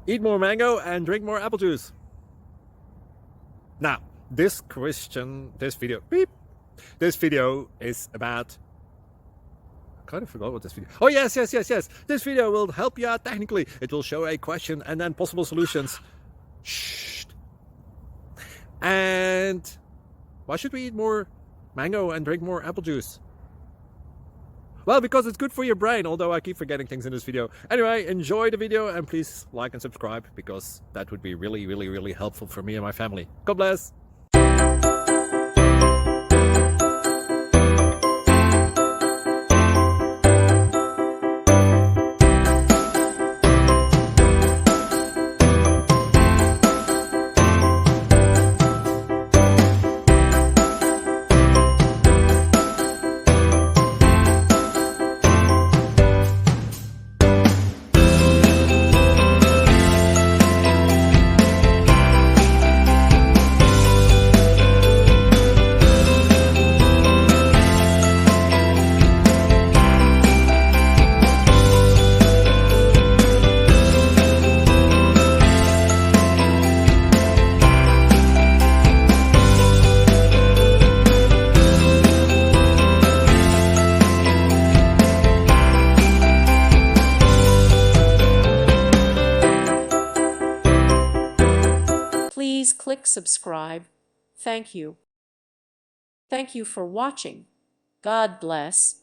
Eat more mango and drink more apple juice. Now, this video is about, I kind of forgot what this video. Oh, yes. This video will help you out technically. It will show a question and then possible solutions. Shh. And why should we eat more mango and drink more apple juice? Well, because it's good for your brain, although I keep forgetting things in this video. Anyway, enjoy the video and please like and subscribe, because that would be really helpful for me and my family. God bless! Please click subscribe. Thank you. Thank you for watching. God bless.